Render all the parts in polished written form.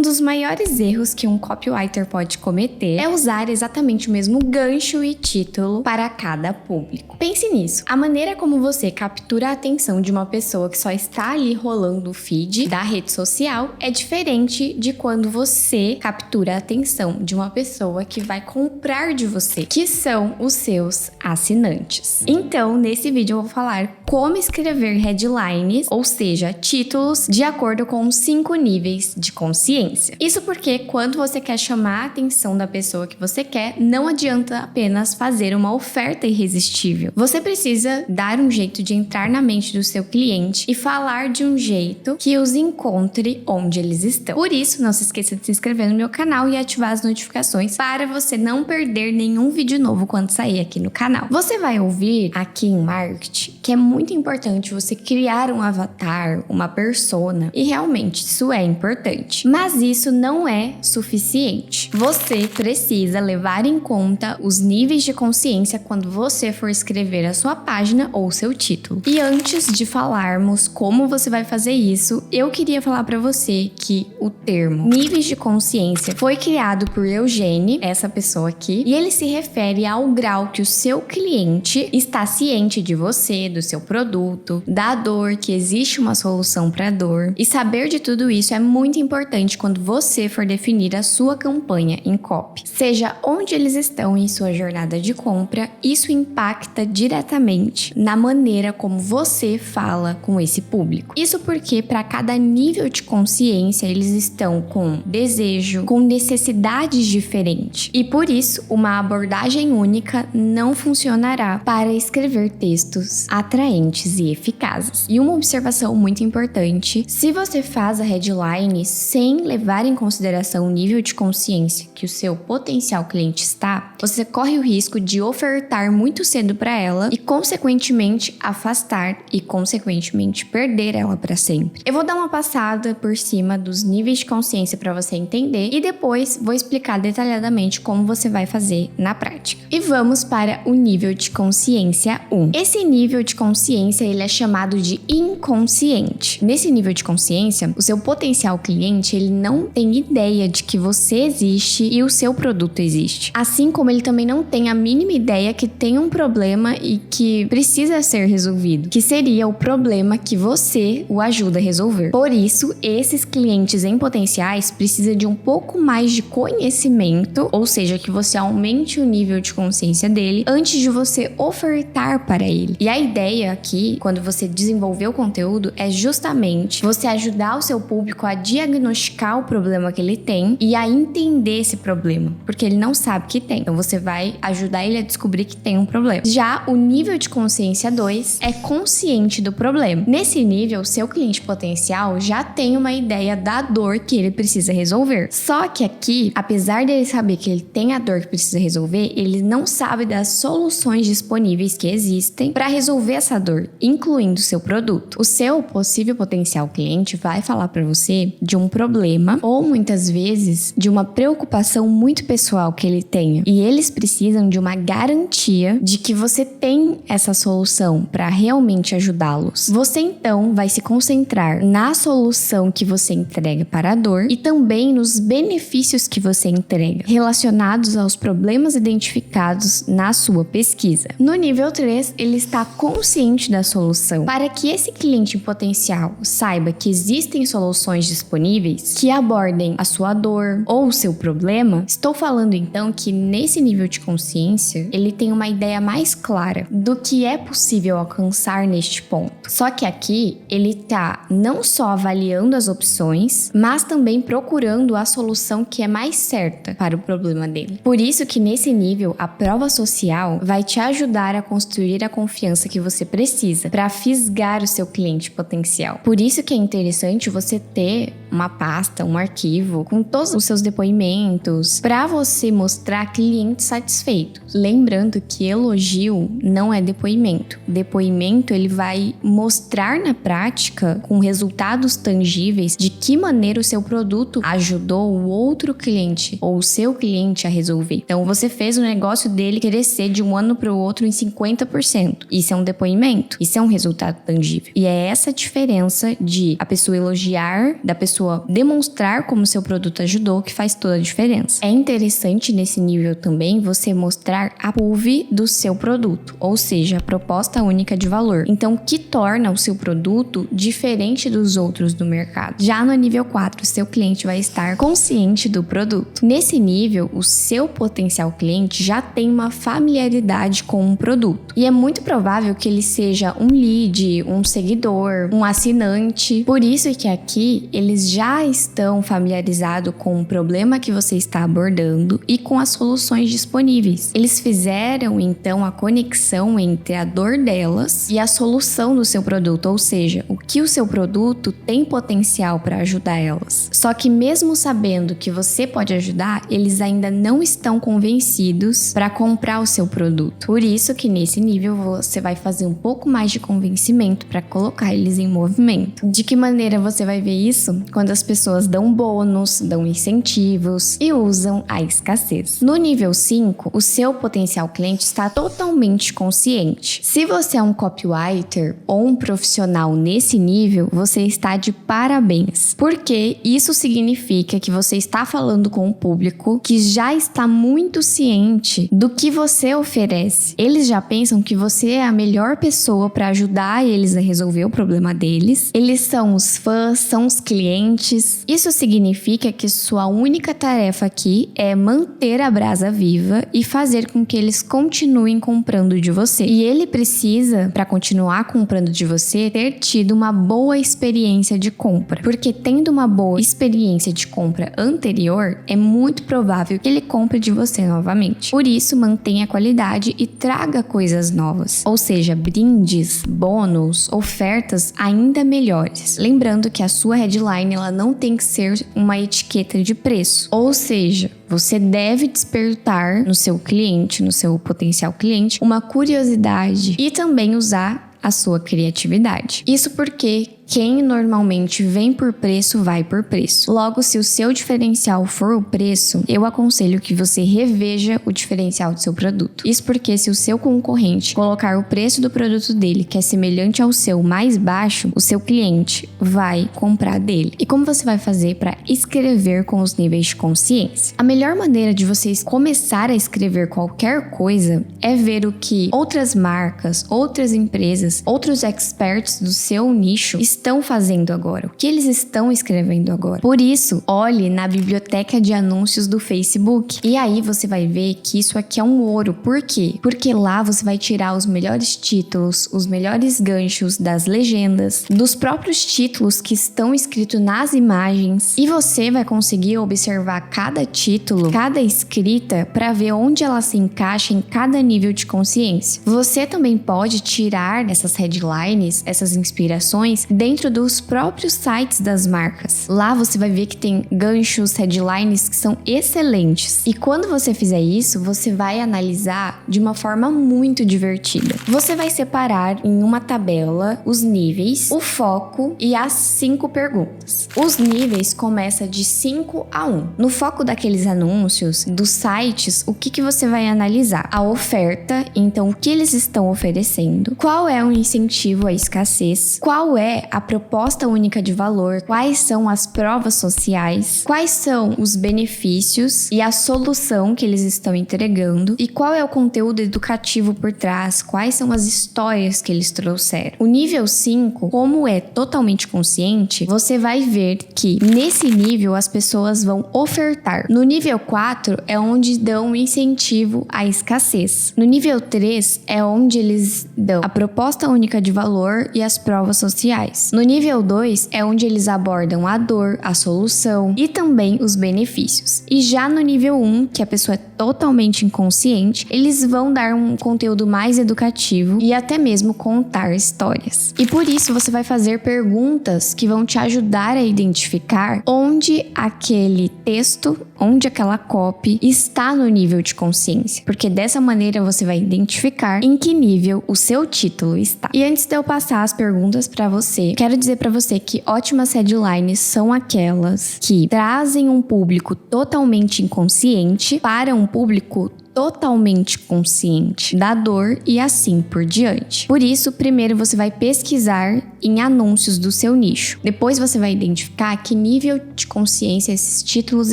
Um dos maiores erros que um copywriter pode cometer é usar exatamente o mesmo gancho e título para cada público. Pense nisso. A maneira como você captura a atenção de uma pessoa que só está ali rolando o feed da rede social é diferente de quando você captura a atenção de uma pessoa que vai comprar de você, que são os seus assinantes. Então, nesse vídeo eu vou falar como escrever headlines, ou seja, títulos, de acordo com 5 níveis de consciência. Isso porque quando você quer chamar a atenção da pessoa que você quer, não adianta apenas fazer uma oferta irresistível. Você precisa dar um jeito de entrar na mente do seu cliente e falar de um jeito que os encontre onde eles estão. Por isso, não se esqueça de se inscrever no meu canal e ativar as notificações para você não perder nenhum vídeo novo quando sair aqui no canal. Você vai ouvir aqui em marketing que é muito importante você criar um avatar, uma persona, e realmente isso é importante. Mas isso não é suficiente. Você precisa levar em conta os níveis de consciência quando você for escrever a sua página ou seu título. E antes de falarmos como você vai fazer isso, eu queria falar para você que o termo níveis de consciência foi criado por Eugene, essa pessoa aqui, e ele se refere ao grau que o seu cliente está ciente de você, do seu produto, da dor, que existe uma solução para a dor. E saber de tudo isso é muito importante quando você for definir a sua campanha em copy. Seja onde eles estão em sua jornada de compra, isso impacta diretamente na maneira como você fala com esse público. Isso porque para cada nível de consciência eles estão com desejo, com necessidades diferentes. E por isso, uma abordagem única não funcionará para escrever textos atraentes e eficazes. E uma observação muito importante: se você faz a headline sem levar em consideração o nível de consciência que o seu potencial cliente está, você corre o risco de ofertar muito cedo para ela e, consequentemente, afastar e, consequentemente, perder ela para sempre. Eu vou dar uma passada por cima dos níveis de consciência para você entender e depois vou explicar detalhadamente como você vai fazer na prática. E vamos para o nível de consciência 1. Esse nível de consciência ele é chamado de inconsciente. Nesse nível de consciência, o seu potencial cliente ele não tem ideia de que você existe e o seu produto existe. Assim como ele também não tem a mínima ideia que tem um problema e que precisa ser resolvido, que seria o problema que você o ajuda a resolver. Por isso, esses clientes em potenciais precisam de um pouco mais de conhecimento, ou seja, que você aumente o nível de consciência dele antes de você ofertar para ele. E a ideia aqui, quando você desenvolver o conteúdo, é justamente você ajudar o seu público a diagnosticar o problema que ele tem e a entender esse problema, porque ele não sabe que tem. Então você vai ajudar ele a descobrir que tem um problema. Já o nível de consciência 2 é consciente do problema. Nesse nível, seu cliente potencial já tem uma ideia da dor que ele precisa resolver. Só que aqui, apesar dele saber que ele tem a dor que precisa resolver, ele não sabe das soluções disponíveis que existem para resolver essa dor, incluindo seu produto. O seu possível potencial cliente vai falar para você de um problema ou muitas vezes de uma preocupação muito pessoal que ele tenha, e eles precisam de uma garantia de que você tem essa solução para realmente ajudá-los. Você então vai se concentrar na solução que você entrega para a dor e também nos benefícios que você entrega, relacionados aos problemas identificados na sua pesquisa. No nível 3, ele está consciente da solução. Para que esse cliente em potencial saiba que existem soluções disponíveis que abordem a sua dor ou o seu problema, estou falando então que nesse nível de consciência, ele tem uma ideia mais clara do que é possível alcançar neste ponto. Só que aqui, ele está não só avaliando as opções, mas também procurando a solução que é mais certa para o problema dele. Por isso que nesse nível, a prova social vai te ajudar a construir a confiança que você precisa para fisgar o seu cliente potencial. Por isso que é interessante você ter uma pasta, um arquivo com todos os seus depoimentos para você mostrar clientes satisfeitos. Lembrando que elogio não é depoimento. Depoimento ele vai mostrar na prática com resultados tangíveis de que maneira o seu produto ajudou o outro cliente ou o seu cliente a resolver. Então você fez o negócio dele crescer de um ano para o outro em 50%. Isso é um depoimento, isso é um resultado tangível. E é essa diferença de a pessoa elogiar, da pessoa demonstrar mostrar como seu produto ajudou, que faz toda a diferença. É interessante nesse nível também você mostrar a PUV do seu produto, ou seja, a proposta única de valor. Então, o que torna o seu produto diferente dos outros do mercado. Já no nível 4, seu cliente vai estar consciente do produto. Nesse nível, o seu potencial cliente já tem uma familiaridade com um produto. E é muito provável que ele seja um lead, um seguidor, um assinante. Por isso que aqui eles já estão familiarizados com o problema que você está abordando e com as soluções disponíveis. Eles fizeram então a conexão entre a dor delas e a solução do seu produto, ou seja, o que o seu produto tem potencial para ajudar elas. Só que mesmo sabendo que você pode ajudar, eles ainda não estão convencidos para comprar o seu produto. Por isso que nesse nível você vai fazer um pouco mais de convencimento para colocar eles em movimento. De que maneira você vai ver isso? Quando as pessoas dão bônus, dão incentivos e usam a escassez. No nível 5, o seu potencial cliente está totalmente consciente. Se você é um copywriter ou um profissional nesse nível, você está de parabéns, porque isso significa que você está falando com um público que já está muito ciente do que você oferece. Eles já pensam que você é a melhor pessoa para ajudar eles a resolver o problema deles. Eles são os fãs, são os clientes. Isso significa que sua única tarefa aqui é manter a brasa viva e fazer com que eles continuem comprando de você. E ele precisa, para continuar comprando de você, ter tido uma boa experiência de compra. Porque tendo uma boa experiência de compra anterior, é muito provável que ele compre de você novamente. Por isso, mantenha a qualidade e traga coisas novas. Ou seja, brindes, bônus, ofertas ainda melhores. Lembrando que a sua headline ela não tem que ser uma etiqueta de preço. Ou seja, você deve despertar no seu cliente, no seu potencial cliente, uma curiosidade e também usar a sua criatividade. Isso porque quem normalmente vem por preço, vai por preço. Logo, se o seu diferencial for o preço, eu aconselho que você reveja o diferencial do seu produto. Isso porque se o seu concorrente colocar o preço do produto dele, que é semelhante ao seu, mais baixo, o seu cliente vai comprar dele. E como você vai fazer para escrever com os níveis de consciência? A melhor maneira de vocês começar a escrever qualquer coisa é ver o que outras marcas, outras empresas, outros experts do seu nicho estão fazendo agora, o que eles estão escrevendo agora. Por isso, olhe na biblioteca de anúncios do Facebook. E aí você vai ver que isso aqui é um ouro. Por quê? Porque lá você vai tirar os melhores títulos, os melhores ganchos das legendas, dos próprios títulos que estão escritos nas imagens, e você vai conseguir observar cada título, cada escrita, para ver onde ela se encaixa em cada nível de consciência. Você também pode tirar essas headlines, essas inspirações, dentro dos próprios sites das marcas. Lá você vai ver que tem ganchos, headlines que são excelentes. E quando você fizer isso, você vai analisar de uma forma muito divertida. Você vai separar em uma tabela os níveis, o foco e as 5 perguntas. Os níveis começam de 5 a 1. No foco daqueles anúncios, dos sites, o que você vai analisar? A oferta, então o que eles estão oferecendo, qual é o incentivo à escassez, qual é a proposta única de valor, quais são as provas sociais, quais são os benefícios e a solução que eles estão entregando e qual é o conteúdo educativo por trás, quais são as histórias que eles trouxeram. O nível 5, como é totalmente consciente, você vai ver que nesse nível as pessoas vão ofertar. No nível 4 é onde dão incentivo à escassez. No nível 3 é onde eles dão a proposta única de valor e as provas sociais. No nível 2 é onde eles abordam a dor, a solução e também os benefícios. E já no nível 1, que a pessoa é totalmente inconsciente, eles vão dar um conteúdo mais educativo e até mesmo contar histórias. E por isso você vai fazer perguntas que vão te ajudar a identificar onde aquele texto, onde aquela copy está no nível de consciência. Porque dessa maneira você vai identificar em que nível o seu título está. E antes de eu passar as perguntas para você, quero dizer para você que ótimas headlines são aquelas que trazem um público totalmente inconsciente para um público totalmente consciente da dor e assim por diante. Por isso, primeiro você vai pesquisar em anúncios do seu nicho. Depois você vai identificar que nível de consciência esses títulos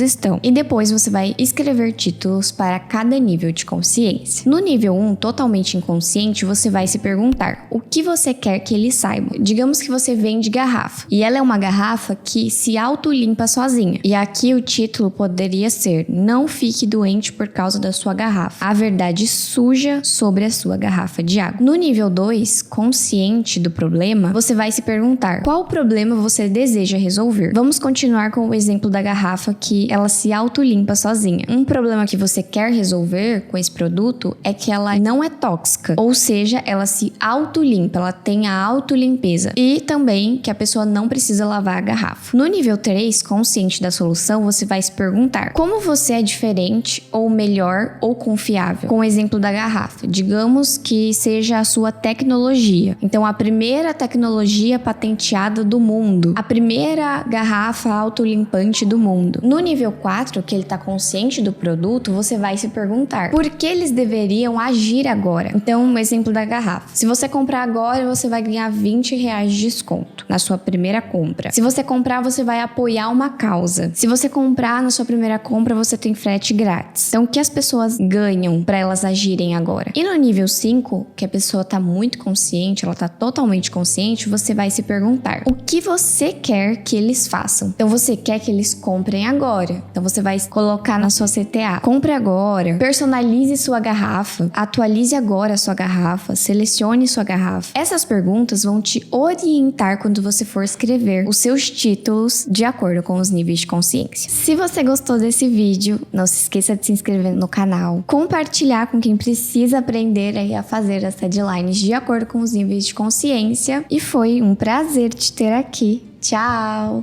estão. E depois você vai escrever títulos para cada nível de consciência. No nível 1, totalmente inconsciente, você vai se perguntar o que você quer que eles saibam. Digamos que você vende garrafa e ela é uma garrafa que se autolimpa sozinha. E aqui o título poderia ser: não fique doente por causa da sua garrafa. A verdade suja sobre a sua garrafa de água. No nível 2, consciente do problema, você vai se perguntar qual problema você deseja resolver. Vamos continuar com o exemplo da garrafa que ela se autolimpa sozinha. Um problema que você quer resolver com esse produto é que ela não é tóxica, ou seja, ela se autolimpa, ela tem a autolimpeza. E também que a pessoa não precisa lavar a garrafa. No nível 3, consciente da solução, você vai se perguntar como você é diferente ou melhor ou confiável. Com o exemplo da garrafa, digamos que seja a sua tecnologia. Então, a primeira tecnologia patenteada do mundo, a primeira garrafa autolimpante do mundo. No nível 4, que ele está consciente do produto, você vai se perguntar por que eles deveriam agir agora. Então, um exemplo da garrafa. Se você comprar agora, você vai ganhar R$20 de desconto na sua primeira compra. Se você comprar, você vai apoiar uma causa. Se você comprar na sua primeira compra, você tem frete grátis. Então, o que as pessoas ganham para elas agirem agora? E no nível 5, que a pessoa está muito consciente, ela está totalmente consciente, você vai se perguntar o que você quer que eles façam. Então, você quer que eles comprem agora. Então, você vai colocar na sua CTA: compre agora, personalize sua garrafa, atualize agora a sua garrafa, selecione sua garrafa. Essas perguntas vão te orientar quando você for escrever os seus títulos de acordo com os níveis de consciência. Se você gostou desse vídeo, não se esqueça de se inscrever no canal, compartilhar com quem precisa aprender a fazer as headlines de acordo com os níveis de consciência. E foi um prazer te ter aqui. Tchau!